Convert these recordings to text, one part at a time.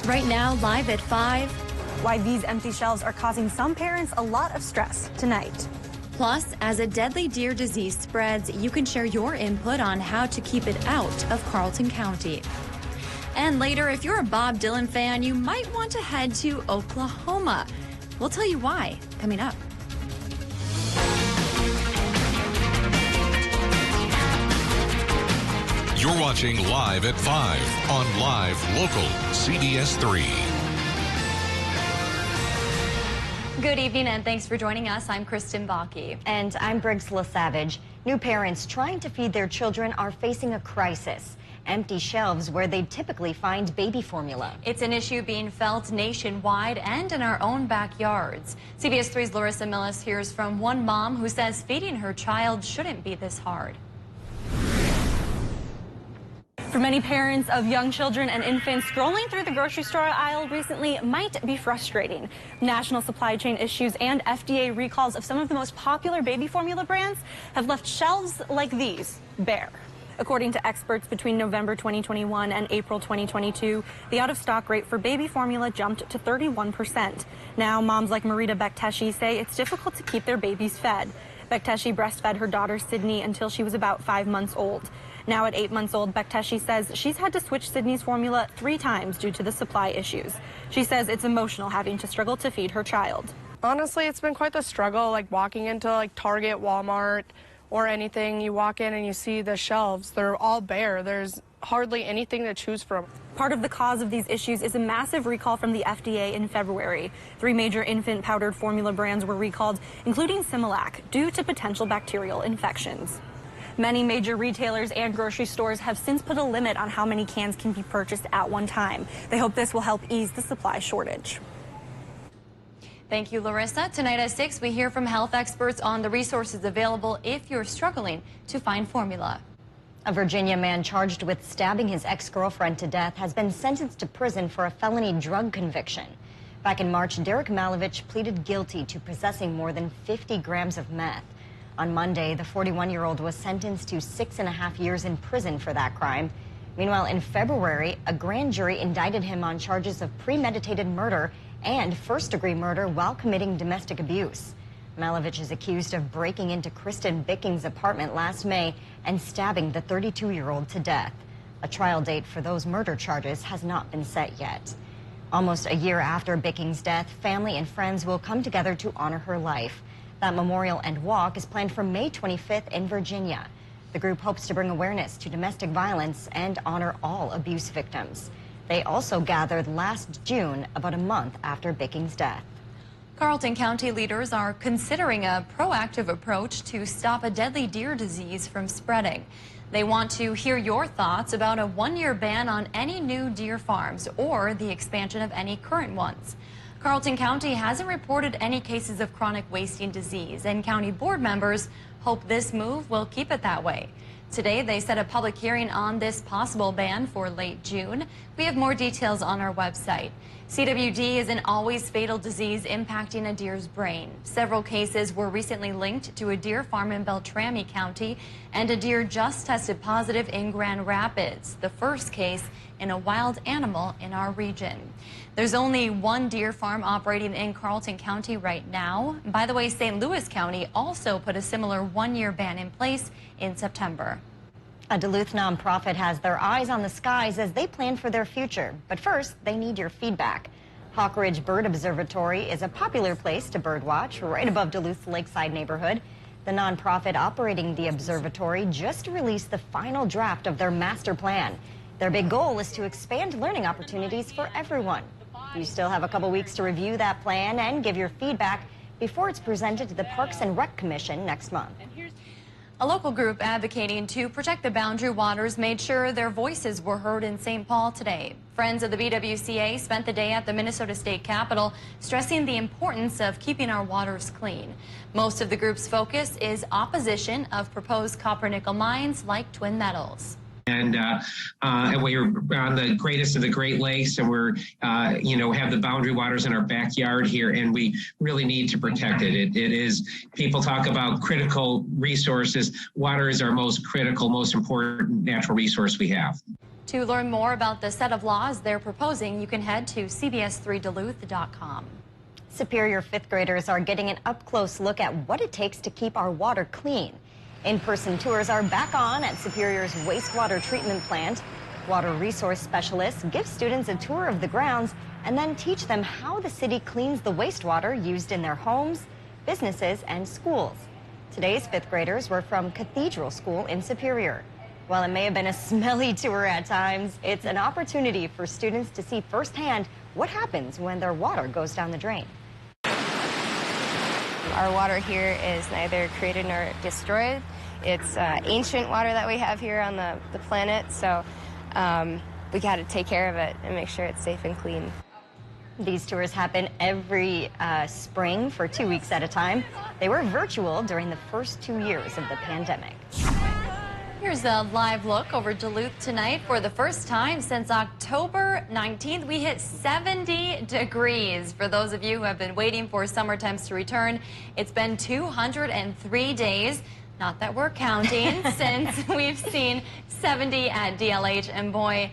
Right now, live at 5. Why these empty shelves are causing some parents a lot of stress tonight. Plus, as a deadly deer disease spreads, you can share your input on how to keep it out of Carlton County. And later, if you're a Bob Dylan fan, you might want to head to Oklahoma. We'll tell you why coming up. You're watching Live at 5 on Live Local CBS 3. Good evening and thanks for joining us. I'm Kristen Bakke. And I'm Briggs LaSavage. New parents trying to feed their children are facing a crisis. Empty shelves where they typically find baby formula. It's an issue being felt nationwide and in our own backyards. CBS 3's Larissa Millis hears from one mom who says feeding her child shouldn't be this hard. For many parents of young children and infants, scrolling through the grocery store aisle recently might be frustrating. National supply chain issues and FDA recalls of some of the most popular baby formula brands have left shelves like these bare. According to experts, between November 2021 and April 2022, the out-of-stock rate for baby formula jumped to 31%. Now, moms like Marita Bekteshi say it's difficult to keep their babies fed. Bekteshi breastfed her daughter Sydney until she was about 5 months old. Now at 8 months old, Bekteshi says she's had to switch Sydney's formula 3 times due to the supply issues. She says it's emotional having to struggle to feed her child. Honestly, it's been quite the struggle, like walking into Target, Walmart, or anything. You walk in and you see the shelves, they're all bare. There's hardly anything to choose from. Part of the cause of these issues is a massive recall from the FDA in February. 3 major infant powdered formula brands were recalled, including Similac, due to potential bacterial infections. Many major retailers and grocery stores have since put a limit on how many cans can be purchased at one time. They hope this will help ease the supply shortage. Thank you, Larissa. Tonight at 6, we hear from health experts on the resources available if you're struggling to find formula. A Virginia man charged with stabbing his ex-girlfriend to death has been sentenced to prison for a felony drug conviction. Back in March, Derek Malovich pleaded guilty to possessing more than 50 grams of meth. On Monday, the 41-year-old was sentenced to 6.5 years in prison for that crime. Meanwhile, in February, a grand jury indicted him on charges of premeditated murder and first-degree murder while committing domestic abuse. Malovich is accused of breaking into Kristen Bicking's apartment last May and stabbing the 32-year-old to death. A trial date for those murder charges has not been set yet. Almost a year after Bicking's death, family and friends will come together to honor her life. That memorial and walk is planned for May 25th in Virginia. The group hopes to bring awareness to domestic violence and honor all abuse victims. They also gathered last June, about a month after Bicking's death. Carlton County leaders are considering a proactive approach to stop a deadly deer disease from spreading. They want to hear your thoughts about a 1-year ban on any new deer farms or the expansion of any current ones. Carlton County hasn't reported any cases of chronic wasting disease, and county board members hope this move will keep it that way. Today, they set a public hearing on this possible ban for late June. We have more details on our website. CWD is an always fatal disease impacting a deer's brain. Several cases were recently linked to a deer farm in Beltrami County, and a deer just tested positive in Grand Rapids, the first case in a wild animal in our region. There's only one deer farm operating in Carlton County right now. By the way, St. Louis County also put a similar 1-year ban in place in September. A Duluth nonprofit has their eyes on the skies as they plan for their future. But first, they need your feedback. Hawk Ridge Bird Observatory is a popular place to birdwatch right above Duluth's lakeside neighborhood. The nonprofit operating the observatory just released the final draft of their master plan. Their big goal is to expand learning opportunities for everyone. You still have a couple weeks to review that plan and give your feedback before it's presented to the Parks and Rec Commission next month. A local group advocating to protect the boundary waters made sure their voices were heard in St. Paul today. Friends of the BWCA spent the day at the Minnesota State Capitol stressing the importance of keeping our waters clean. Most of the group's focus is opposition of proposed copper-nickel mines like Twin Metals. And we're on the greatest of the Great Lakes, and we're, have the boundary waters in our backyard here, and we really need to protect it. It is, people talk about critical resources. Water is our most critical, most important natural resource we have. To learn more about the set of laws they're proposing, you can head to cbs3duluth.com. Superior fifth graders are getting an up-close look at what it takes to keep our water clean. In-person tours are back on at Superior's wastewater treatment plant. Water resource specialists give students a tour of the grounds and then teach them how the city cleans the wastewater used in their homes, businesses, and schools. Today's fifth graders were from Cathedral School in Superior. While it may have been a smelly tour at times, it's an opportunity for students to see firsthand what happens when their water goes down the drain. Our water here is neither created nor destroyed. It's ancient water that we have here on the planet, so we got to take care of it and make sure it's safe and clean. These tours happen every spring for 2 weeks at a time. They were virtual during the first 2 years of the pandemic. Here's a live look over Duluth tonight. For the first time since October 19th, we hit 70 degrees. For those of you who have been waiting for summer temps to return, it's been 203 days. Not that we're counting, since we've seen 70 at DLH. And boy,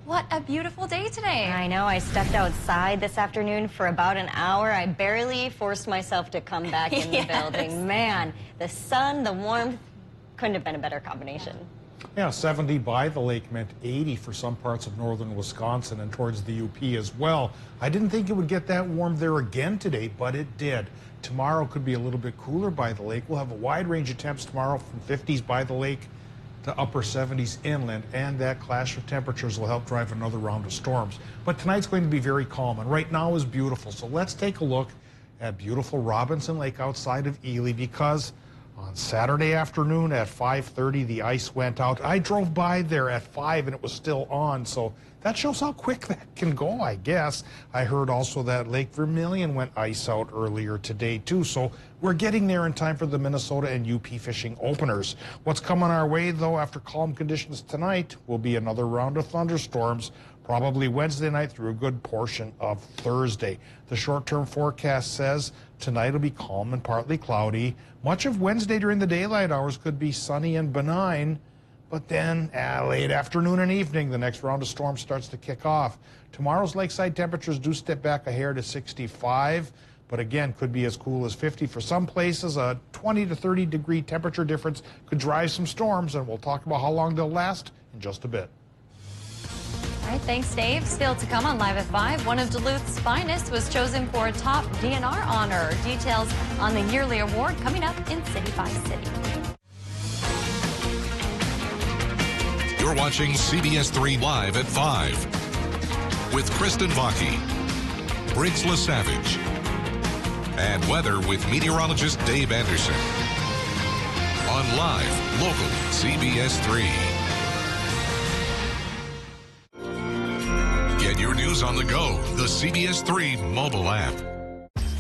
what a beautiful day today. I know. I stepped outside this afternoon for about an hour. I barely forced myself to come back in the building. Man, the sun, the warmth, couldn't have been a better combination. Yeah, 70 by the lake meant 80 for some parts of northern Wisconsin and towards the UP as well. I didn't think it would get that warm there again today, but it did. Tomorrow could be a little bit cooler by the lake. We'll have a wide range of temps tomorrow from 50s by the lake to upper 70s inland, and that clash of temperatures will help drive another round of storms. But tonight's going to be very calm, and right now is beautiful. So let's take a look at beautiful Robinson Lake outside of Ely, because on Saturday afternoon at 5:30, the ice went out. I drove by there at 5 and it was still on, so that shows how quick that can go, I guess. I heard also that Lake Vermilion went ice out earlier today, too, so we're getting there in time for the Minnesota and UP fishing openers. What's coming our way, though, after calm conditions tonight will be another round of thunderstorms, probably Wednesday night through a good portion of Thursday. The short-term forecast says tonight will be calm and partly cloudy. Much of Wednesday during the daylight hours could be sunny and benign, but then late afternoon and evening, the next round of storms starts to kick off. Tomorrow's lakeside temperatures do step back a hair to 65, but again, could be as cool as 50 for some places. A 20 to 30 degree temperature difference could drive some storms, and we'll talk about how long they'll last in just a bit. All right, thanks, Dave. Still to come on Live at 5, one of Duluth's finest was chosen for a top DNR honor. Details on the yearly award coming up in City by City. You're watching CBS 3 Live at 5 with Kristen Vaki, Briggs LaSavage, and weather with meteorologist Dave Anderson on Live Local CBS 3. Get your news on the go, the CBS 3 mobile app.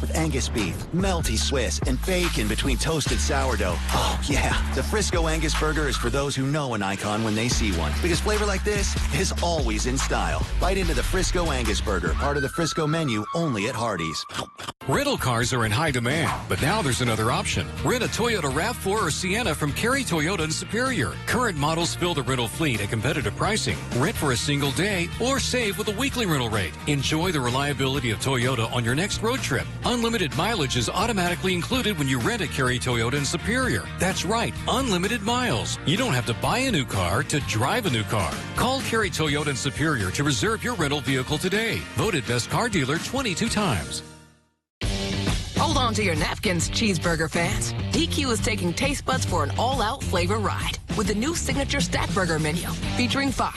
With Angus beef, melty Swiss, and bacon between toasted sourdough. Oh, yeah. The Frisco Angus Burger is for those who know an icon when they see one. Because flavor like this is always in style. Bite into the Frisco Angus Burger, part of the Frisco menu, only at Hardee's. Rental cars are in high demand, but now there's another option. Rent a Toyota RAV4 or Sienna from Cary Toyota in Superior. Current models fill the rental fleet at competitive pricing. Rent for a single day or save with a weekly rental rate. Enjoy the reliability of Toyota on your next road trip. Unlimited mileage is automatically included when you rent a Cary Toyota in Superior. That's right, unlimited miles. You don't have to buy a new car to drive a new car. Call Cary Toyota in Superior to reserve your rental vehicle today. Voted best car dealer 22 times. Hold on to your napkins, cheeseburger fans. DQ is taking taste buds for an all-out flavor ride with the new signature stack burger menu featuring 5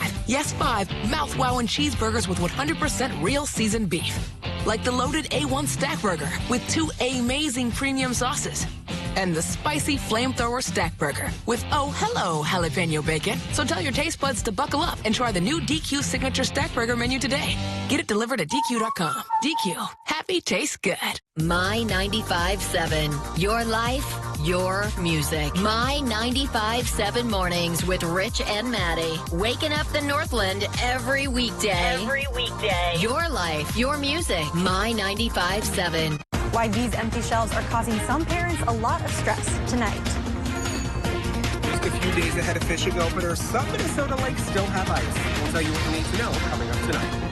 mouth-wowing cheeseburgers with 100% real seasoned beef. Like the loaded A1 stack burger with 2 amazing premium sauces. And the spicy flamethrower stack burger with hello jalapeno bacon. So tell your taste buds to buckle up and try the new DQ signature stack burger menu today. Get it delivered at DQ.com. DQ. Happy tastes good. My 95.7. Your life, your music. My 95.7 mornings with Rich and Maddie. Waking up the Northland every weekday. Your life, your music. My 95.7. Why these empty shelves are causing some parents a lot of stress tonight. a few days ahead of fishing opener, some Minnesota lakes still have ice. We'll tell you what you need to know coming up tonight.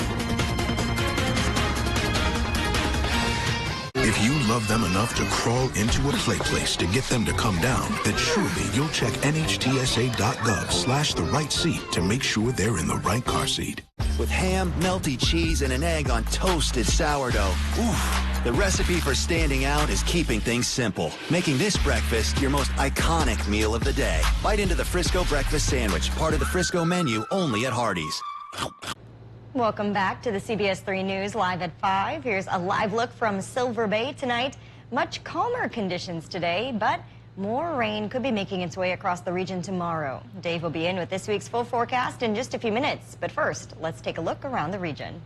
If you love them enough to crawl into a play place to get them to come down, then surely you'll check NHTSA.gov/the right seat to make sure they're in the right car seat. With ham, melty cheese, and an egg on toasted sourdough. Oof. The recipe for standing out is keeping things simple, making this breakfast your most iconic meal of the day. Bite into the Frisco breakfast sandwich, part of the Frisco menu, only at Hardee's. Welcome back to the CBS 3 News live at 5. Here's a live look from Silver Bay tonight. Much calmer conditions today, but more rain could be making its way across the region tomorrow. Dave will be in with this week's full forecast in just a few minutes. But first, let's take a look around the region.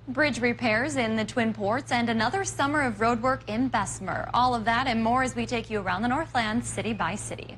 Bridge repairs in the Twin Ports and another summer of road work in Bessemer. All of that and more as we take you around the Northland city by city.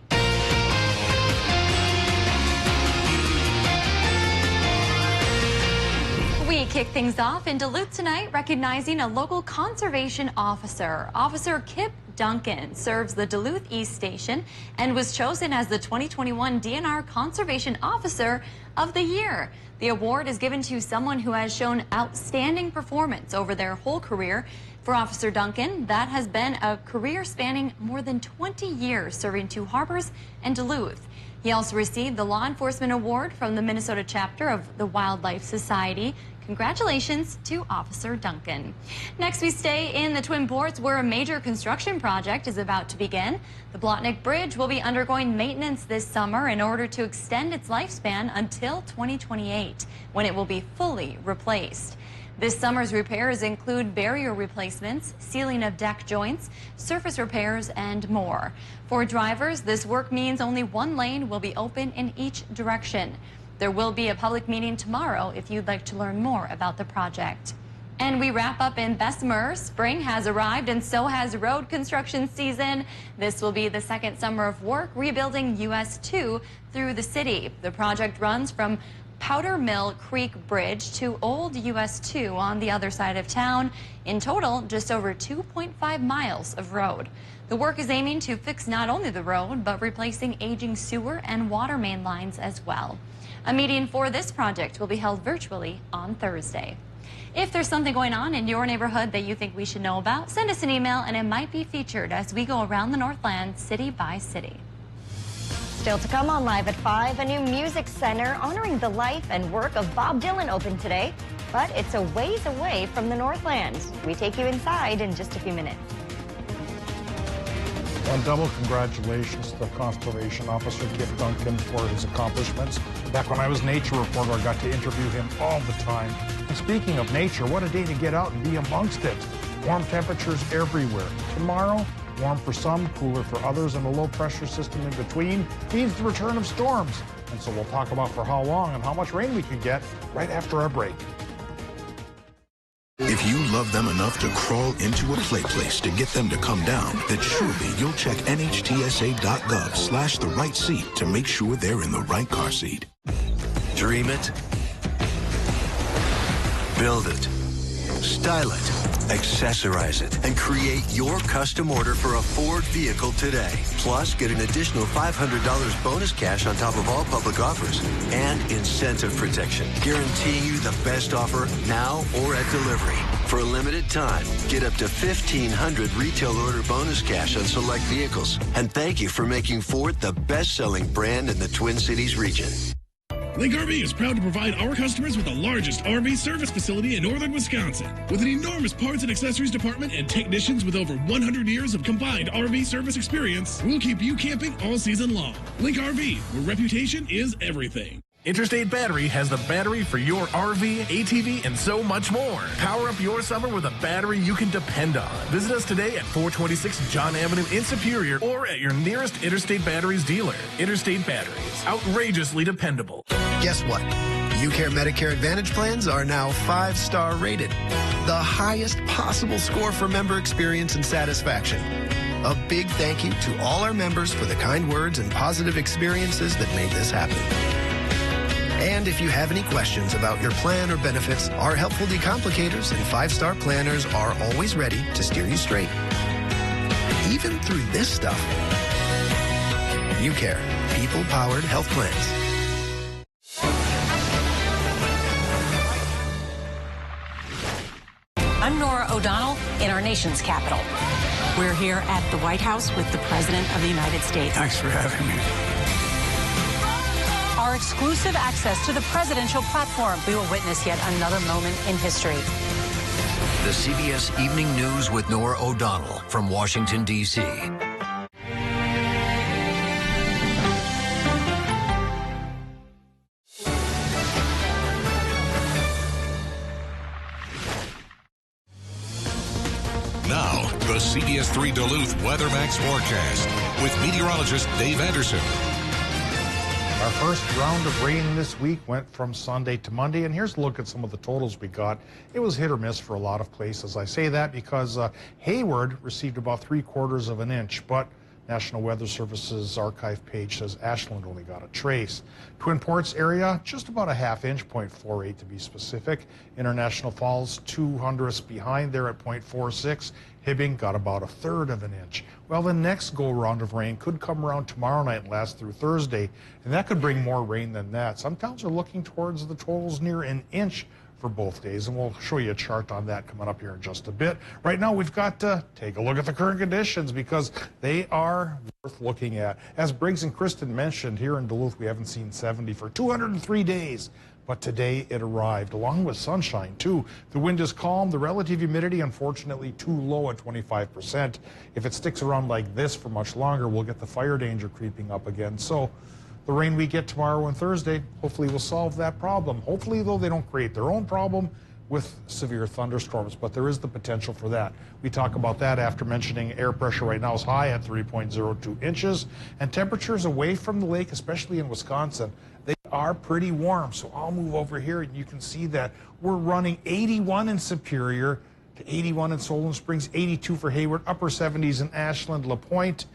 We kick things off in Duluth tonight, recognizing a local conservation officer. Officer Kip Duncan serves the Duluth East Station and was chosen as the 2021 DNR Conservation Officer of the Year. The award is given to someone who has shown outstanding performance over their whole career. For Officer Duncan, that has been a career spanning more than 20 years serving 2 harbors and Duluth. He also received the Law Enforcement Award from the Minnesota chapter of the Wildlife Society. Congratulations to Officer Duncan. Next, we stay in the Twin Ports where a major construction project is about to begin. The Blotnick Bridge will be undergoing maintenance this summer in order to extend its lifespan until 2028, when it will be fully replaced. This summer's repairs include barrier replacements, sealing of deck joints, surface repairs, and more. For drivers, this work means only one lane will be open in each direction. There will be a public meeting tomorrow if you'd like to learn more about the project. And we wrap up in Bessemer. Spring has arrived and so has road construction season. This will be the second summer of work rebuilding US 2 through the city. The project runs from Powder Mill Creek Bridge to Old US 2 on the other side of town. In total, just over 2.5 miles of road. The work is aiming to fix not only the road, but replacing aging sewer and water main lines as well. A meeting for this project will be held virtually on Thursday. If there's something going on in your neighborhood that you think we should know about, send us an email and it might be featured as we go around the Northland city by city. Still to come on Live at 5, a new music center honoring the life and work of Bob Dylan opened today, but it's a ways away from the Northland. We take you inside in just a few minutes. One double congratulations to the Conservation Officer Kip Duncan for his accomplishments. Back when I was nature reporter, I got to interview him all the time. And speaking of nature, what a day to get out and be amongst it. Warm temperatures everywhere. Tomorrow, warm for some, cooler for others, and a low pressure system in between means the return of storms. And so we'll talk about for how long and how much rain we could get right after our break. If you love them enough to crawl into a play place to get them to come down, then surely you'll check NHTSA.gov/the right seat to make sure they're in the right car seat. Dream it. Build it. Style it. Accessorize it. And create your custom order for a Ford vehicle today. Plus, get an additional $500 bonus cash on top of all public offers. And incentive protection, guaranteeing you the best offer now or at delivery. For a limited time, get up to $1,500 retail order bonus cash on select vehicles. And thank you for making Ford the best-selling brand in the Twin Cities region. Link RV is proud to provide our customers with the largest RV service facility in northern Wisconsin. With an enormous parts and accessories department and technicians with over 100 years of combined RV service experience, we'll keep you camping all season long. Link RV, where reputation is everything. Interstate Battery has the battery for your RV, ATV, and so much more. Power up your summer with a battery you can depend on. Visit us today at 426 John Avenue in Superior or at your nearest Interstate Batteries dealer. Interstate Batteries, outrageously dependable. Guess what? UCare Medicare Advantage plans are now 5-star rated. The highest possible score for member experience and satisfaction. A big thank you to all our members for the kind words and positive experiences that made this happen. And if you have any questions about your plan or benefits, our helpful decomplicators and 5-star planners are always ready to steer you straight. Even through this stuff, you care. people-powered health plans. I'm Nora O'Donnell in our nation's capital. We're here at the White House with the President of the United States. Thanks for having me. Our exclusive access to the presidential platform. We will witness yet another moment in history. The CBS Evening News with Nora O'Donnell from Washington, D.C. Now, the CBS 3 Duluth Weather Max forecast with meteorologist Dave Anderson. Our first round of rain this week went from Sunday to Monday, and here's a look at some of the totals we got. It was hit or miss for a lot of places. I say that because Hayward received about 3/4 of an inch, but National Weather Service's archive page says Ashland only got a trace. Twin Ports area, just about a ½ inch, 0.48 to be specific. International Falls, 2/100ths behind there at 0.46. Hibbing got about 1/3 of an inch. Well, the next go-round of rain could come around tomorrow night and last through Thursday, and that could bring more rain than that. Some towns are looking towards the totals near an inch for both days, and we'll show you a chart on that coming up here in just a bit. Right now, we've got to take a look at the current conditions because they are worth looking at. As Briggs and Kristen mentioned, here in Duluth, we haven't seen 70 for 203 days. But today it arrived, along with sunshine, too. The wind is calm. The relative humidity, unfortunately, too low at 25%. If it sticks around like this for much longer, we'll get the fire danger creeping up again. So the rain we get tomorrow and Thursday, hopefully will solve that problem. Hopefully, though, they don't create their own problem with severe thunderstorms, but there is the potential for that. We talk about that after mentioning air pressure right now is high at 3.02 inches, and temperatures away from the lake, especially in Wisconsin, they are pretty warm. So I'll move over here and you can see that we're running 81 in Superior to 81 in Solon Springs, 82 for Hayward, upper 70s in Ashland, LaPointe,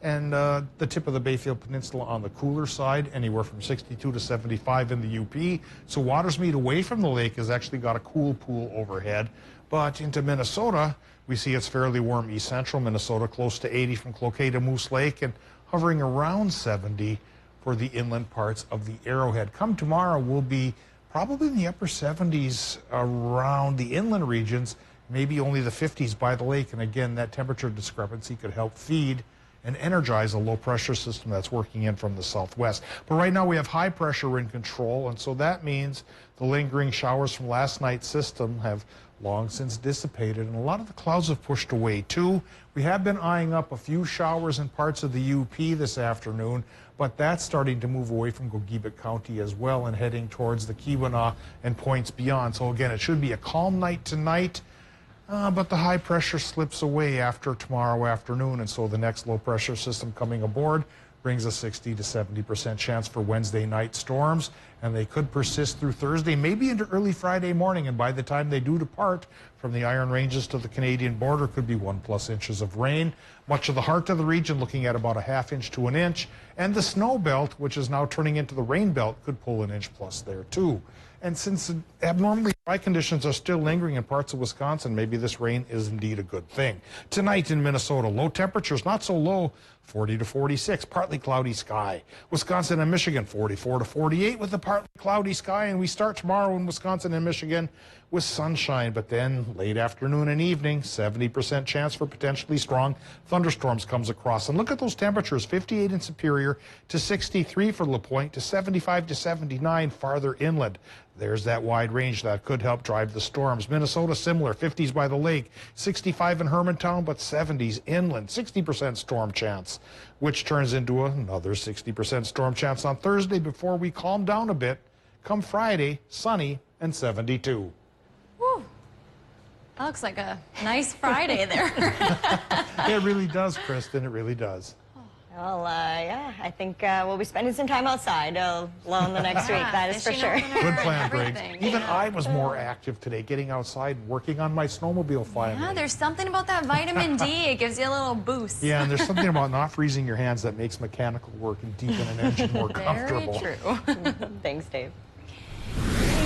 and the tip of the Bayfield Peninsula on the cooler side, anywhere from 62 to 75 in the UP. So Watersmeet away from the lake has actually got a cool pool overhead. But into Minnesota, we see it's fairly warm east central Minnesota, close to 80 from Cloquet to Moose Lake, and hovering around 70 for the inland parts of the Arrowhead. Come tomorrow, we'll be probably in the upper 70s around the inland regions, maybe only the 50s by the lake. And again, that temperature discrepancy could help feed and energize a low pressure system that's working in from the southwest. But right now we have high pressure in control, and so that means the lingering showers from last night's system have long since dissipated, and a lot of the clouds have pushed away too. We have been eyeing up a few showers in parts of the UP this afternoon, but that's starting to move away from Gogebic County as well and heading towards the Keweenaw and points beyond. So again, it should be a calm night tonight. But the high pressure slips away after tomorrow afternoon, and so the next low pressure system coming aboard brings a 60 to 70% chance for Wednesday night storms, and they could persist through Thursday, maybe into early Friday morning, and by the time they do depart from the Iron Ranges to the Canadian border, could be 1+ inches of rain. Much of the heart of the region looking at about a ½ inch to an inch, and the snow belt, which is now turning into the rain belt, could pull an inch plus there too. And since abnormally dry conditions are still lingering in parts of Wisconsin, maybe this rain is indeed a good thing. Tonight in Minnesota, low temperatures, not so low, 40 to 46, partly cloudy sky. Wisconsin and Michigan, 44 to 48 with a partly cloudy sky. And we start tomorrow in Wisconsin and Michigan with sunshine, but then late afternoon and evening, 70% chance for potentially strong thunderstorms comes across. And look at those temperatures, 58 in Superior to 63 for LaPointe to 75 to 79 farther inland. There's that wide range that could help drive the storms. Minnesota, similar, 50s by the lake, 65 in Hermantown, but 70s inland, 60% storm chance, which turns into another 60% storm chance on Thursday before we calm down a bit. Come Friday, sunny and 72. Whew. That looks like a nice Friday there. It really does, Kristen, it really does. Well, yeah, I think we'll be spending some time outside alone the next week, that is for sure. Good plan, Briggs. Even I was more active today, getting outside and working on my snowmobile finally. Yeah, there's something about that vitamin D. It gives you a little boost. Yeah, and there's something about not freezing your hands that makes mechanical work and deepen an engine more comfortable. Very true. Thanks, Dave.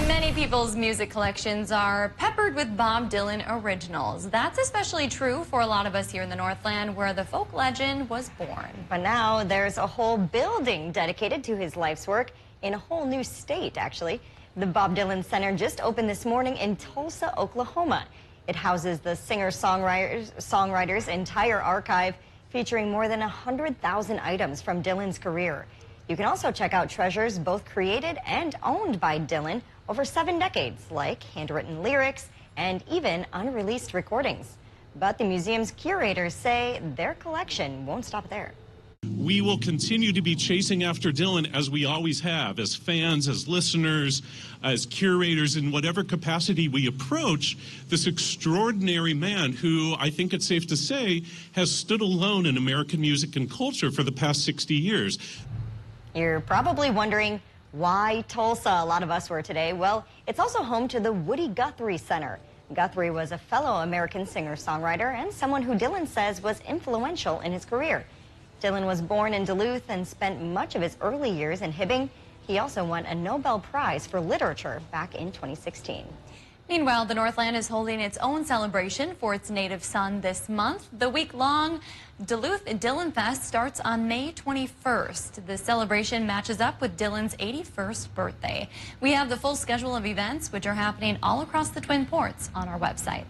Many people's music collections are peppered with Bob Dylan originals. That's especially true for a lot of us here in the Northland, where the folk legend was born. But now there's a whole building dedicated to his life's work in a whole new state, actually. The Bob Dylan Center just opened this morning in Tulsa, Oklahoma. It houses the singer-songwriter's entire archive, featuring more than 100,000 items from Dylan's career. You can also check out treasures both created and owned by Dylan over 7 decades, like handwritten lyrics and even unreleased recordings. But the museum's curators say their collection won't stop there. We will continue to be chasing after Dylan, as we always have, as fans, as listeners, as curators, in whatever capacity we approach this extraordinary man who, I think it's safe to say, has stood alone in American music and culture for the past 60 years. You're probably wondering why Tulsa. A lot of us were today. Well, it's also home to the Woody Guthrie Center. Guthrie was a fellow American singer-songwriter and someone who Dylan says was influential in his career. Dylan was born in Duluth and spent much of his early years in Hibbing. He also won a Nobel Prize for Literature back in 2016. Meanwhile, the Northland is holding its own celebration for its native son this month. The week-long Duluth Dylan Fest starts on May 21st. The celebration matches up with Dylan's 81st birthday. We have the full schedule of events, which are happening all across the Twin Ports, on our website.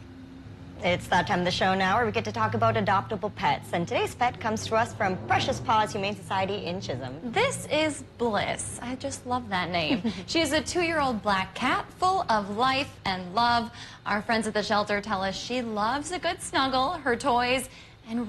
It's that time of the show now where we get to talk about adoptable pets. And today's pet comes to us from Precious Paws Humane Society in Chisholm. This is Bliss. I just love that name. She is a 2-year-old black cat full of life and love. Our friends at the shelter tell us she loves a good snuggle, her toys, and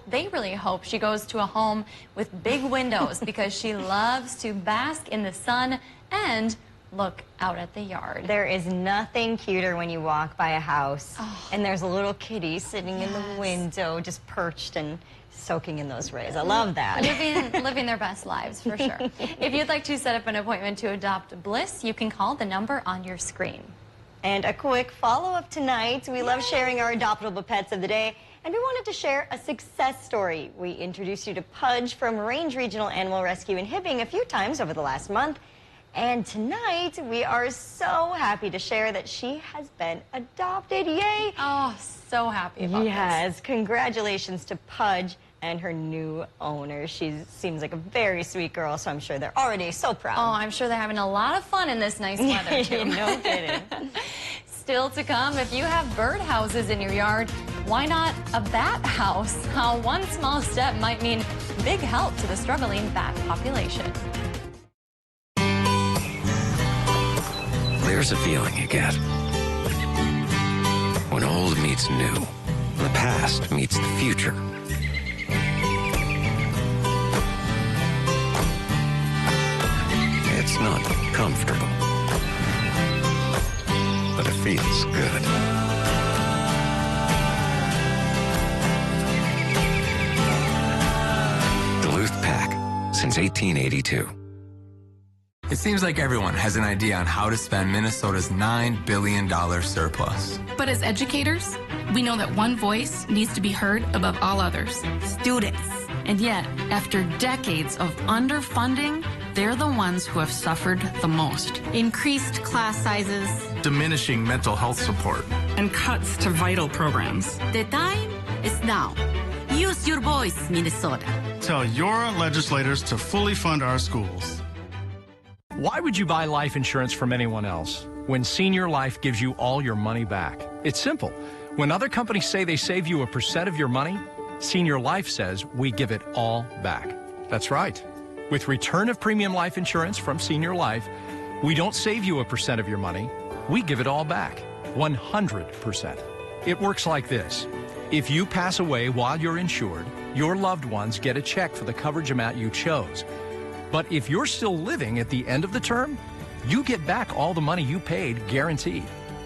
they really hope she goes to a home with big windows because she loves to bask in the sun and look out at the yard. There is nothing cuter when you walk by a house and there's a little kitty sitting in the window, just perched and soaking in those rays. I love that. Living their best lives, for sure. If you'd like to set up an appointment to adopt Bliss, you can call the number on your screen. And a quick follow-up tonight. We love sharing our adoptable pets of the day, and we wanted to share a success story. We introduced you to Pudge from Range Regional Animal Rescue in Hibbing a few times over the last month. And tonight, we are so happy to share that she has been adopted. Yay! Oh, so happy about this. Yes, congratulations to Pudge and her new owner. She seems like a very sweet girl, so I'm sure they're already so proud. Oh, I'm sure they're having a lot of fun in this nice weather, too. No kidding. Still to come, if you have bird houses in your yard, why not a bat house? How one small step might mean big help to the struggling bat population. There's a feeling you get when old meets new, the past meets the future. It's not comfortable, but it feels good. Duluth Pack, since 1882. It seems like everyone has an idea on how to spend Minnesota's $9 billion surplus. But as educators, we know that one voice needs to be heard above all others: students. And yet, after decades of underfunding, they're the ones who have suffered the most. Increased class sizes, Diminishing mental health support, and cuts to vital programs. The time is now. Use your voice, Minnesota. Tell your legislators to fully fund our schools. Why would you buy life insurance from anyone else when Senior Life gives you all your money back? It's simple. When other companies say they save you 1% of your money, Senior Life says we give it all back. That's right. With return of premium life insurance from Senior Life, we don't save you 1% of your money. We give it all back, 100%. It works like this. If you pass away while you're insured, your loved ones get a check for the coverage amount you chose. But if you're still living at the end of the term, you get back all the money you paid, guaranteed.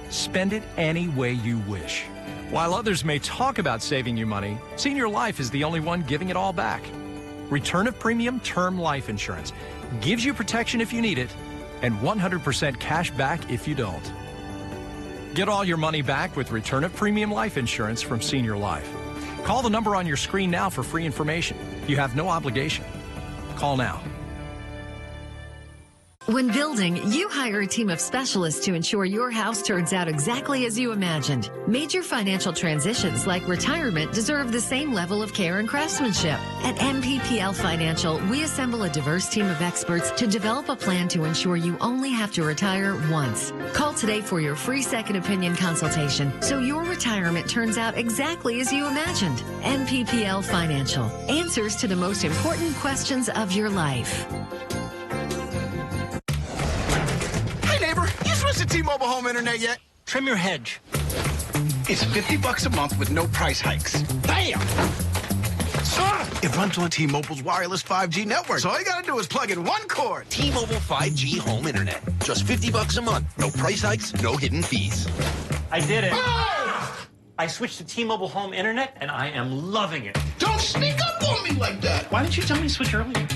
Spend it any way you wish. While others may talk about saving you money, Senior Life is the only one giving it all back. Return of premium term life insurance gives you protection if you need it, and 100% cash back if you don't. Get all your money back with return of premium life insurance from Senior Life. Call the number on your screen now for free information. You have no obligation. Call now. When building, you hire a team of specialists to ensure your house turns out exactly as you imagined. Major financial transitions like retirement deserve the same level of care and craftsmanship. At MPPL Financial, we assemble a diverse team of experts to develop a plan to ensure you only have to retire once. Call today for your free second opinion consultation so your retirement turns out exactly as you imagined. MPPL Financial. Answers to the most important questions of your life. You switched to T-Mobile Home Internet yet? Trim your hedge. It's $50 a month with no price hikes. Bam! It runs on T-Mobile's wireless 5G network. So all you gotta do is plug in one cord. T-Mobile 5G Home Internet. Just $50 a month. No price hikes, no hidden fees. I did it. Ah! I switched to T-Mobile Home Internet, and I am loving it. Don't sneak up on me like that. Why didn't you tell me to switch earlier?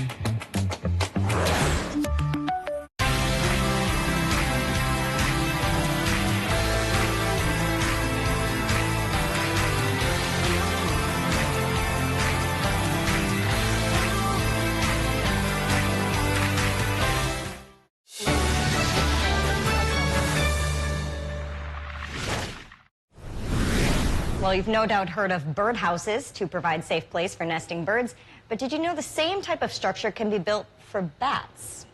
Well, you've no doubt heard of birdhouses to provide safe place for nesting birds, but did you know the same type of structure can be built for bats?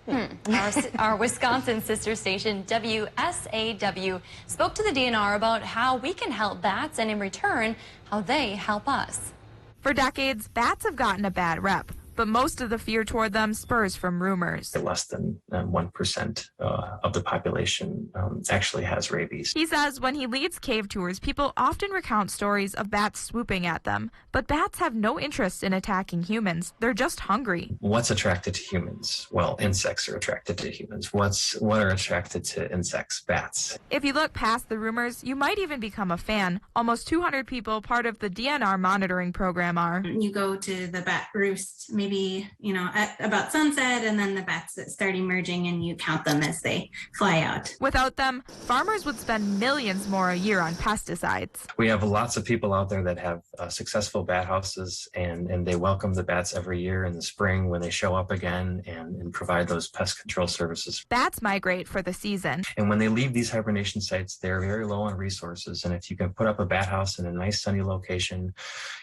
Our Wisconsin sister station, WSAW, spoke to the DNR about how we can help bats and in return, how they help us. For decades, bats have gotten a bad rep, but most of the fear toward them spurs from rumors. Less than 1% of the population actually has rabies. He says when he leads cave tours, people often recount stories of bats swooping at them. But bats have no interest in attacking humans. They're just hungry. What's attracted to humans? Well, insects are attracted to humans. What are attracted to insects? Bats. If you look past the rumors, you might even become a fan. Almost 200 people part of the DNR monitoring program are. You go to the bat roost, maybe, at about sunset, and then the bats that start emerging and you count them as they fly out. Without them, farmers would spend millions more a year on pesticides. We have lots of people out there that have successful bat houses, and they welcome the bats every year in the spring when they show up again and provide those pest control services. Bats migrate for the season. And when they leave these hibernation sites, they're very low on resources. And if you can put up a bat house in a nice sunny location,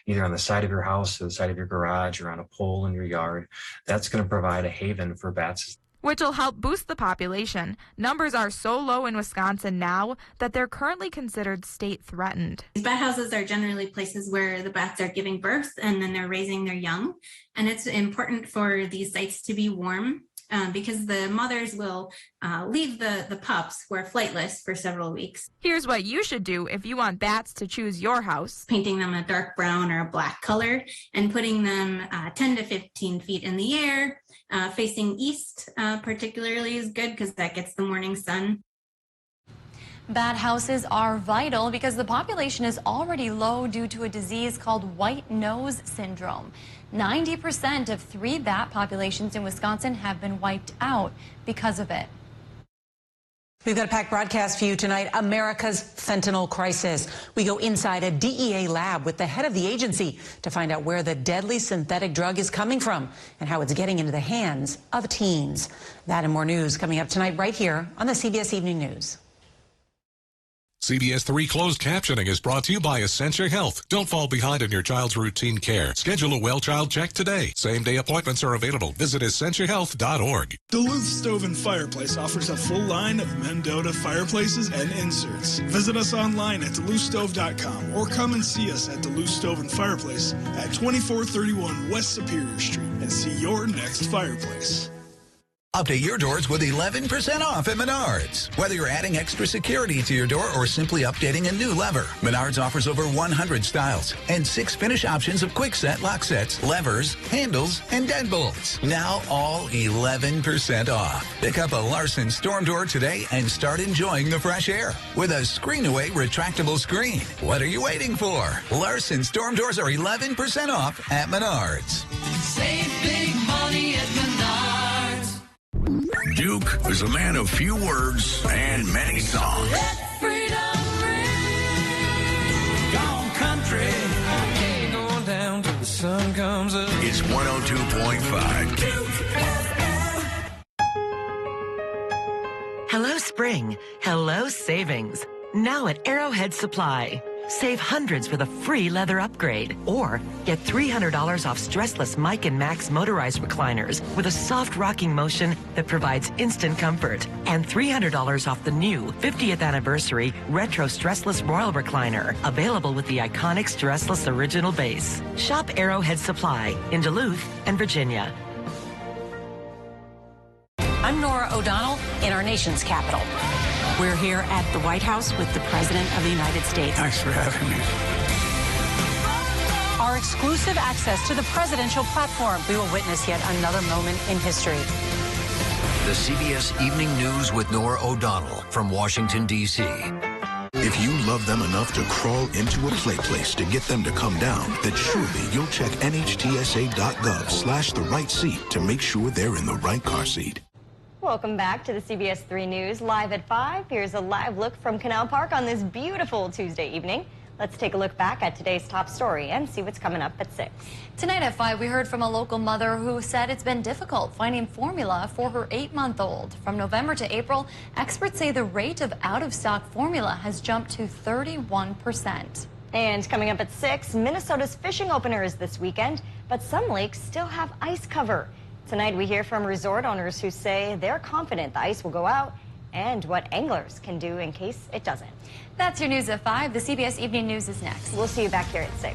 either on the side of your house or the side of your garage or on a pole in your yard, that's going to provide a haven for bats. Which will help boost the population. Numbers are so low in Wisconsin now that they're currently considered state threatened. These bat houses are generally places where the bats are giving birth and then they're raising their young. And it's important for these sites to be warm because the mothers will leave the pups who are flightless for several weeks. Here's what you should do if you want bats to choose your house. Painting them a dark brown or a black color and putting them 10 to 15 feet in the air. Facing east particularly is good because that gets the morning sun. Bat houses are vital because the population is already low due to a disease called white nose syndrome. 90% of 3 bat populations in Wisconsin have been wiped out because of it. We've got a packed broadcast for you tonight, America's fentanyl crisis. We go inside a DEA lab with the head of the agency to find out where the deadly synthetic drug is coming from and how it's getting into the hands of teens. That and more news coming up tonight right here on the CBS Evening News. CBS 3 closed captioning is brought to you by Essentia Health. Don't fall behind in your child's routine care. Schedule a well child check today. Same-day appointments are available. Visit EssentiaHealth.org. Duluth Stove and Fireplace offers a full line of Mendota fireplaces and inserts. Visit us online at DuluthStove.com or come and see us at Duluth Stove and Fireplace at 2431 West Superior Street and see your next fireplace. Update your doors with 11% off at Menards. Whether you're adding extra security to your door or simply updating a new lever, Menards offers over 100 styles and 6 finish options of quick set lock sets, levers, handles, and deadbolts. Now all 11% off. Pick up a Larson Storm Door today and start enjoying the fresh air with a screen-away retractable screen. What are you waiting for? Larson Storm Doors are 11% off at Menards. Save big money at Menards. Duke is a man of few words and many songs. Let freedom ring. Gone country. Okay, going down till the sun comes up. It's 102.5. spring, hello savings. Now at Arrowhead Supply. Save hundreds with a free leather upgrade. Or get $300 off stressless Mike and Max motorized recliners with a soft rocking motion that provides instant comfort. And $300 off the new 50th anniversary retro stressless Royal recliner. Available with the iconic stressless original base. Shop Arrowhead Supply in Duluth and Virginia. I'm Nora O'Donnell in our nation's capital. We're here at the White House with the President of the United States. Thanks for having me. Our exclusive access to the presidential platform. We will witness yet another moment in history. The CBS Evening News with Nora O'Donnell from Washington, D.C. If you love them enough to crawl into a play place to get them to come down, then surely you'll check nhtsa.gov/the right seat to make sure they're in the right car seat. Welcome back to the CBS 3 News Live at 5. Here's a live look from Canal Park on this beautiful Tuesday evening. Let's take a look back at today's top story and see what's coming up at 6. Tonight at 5, we heard from a local mother who said it's been difficult finding formula for her 8-month-old. From November to April, experts say the rate of out-of-stock formula has jumped to 31%. And coming up at 6, Minnesota's fishing opener is this weekend, but some lakes still have ice cover. Tonight, we hear from resort owners who say they're confident the ice will go out and what anglers can do in case it doesn't. That's your news at 5. The CBS Evening News is next. We'll see you back here at 6.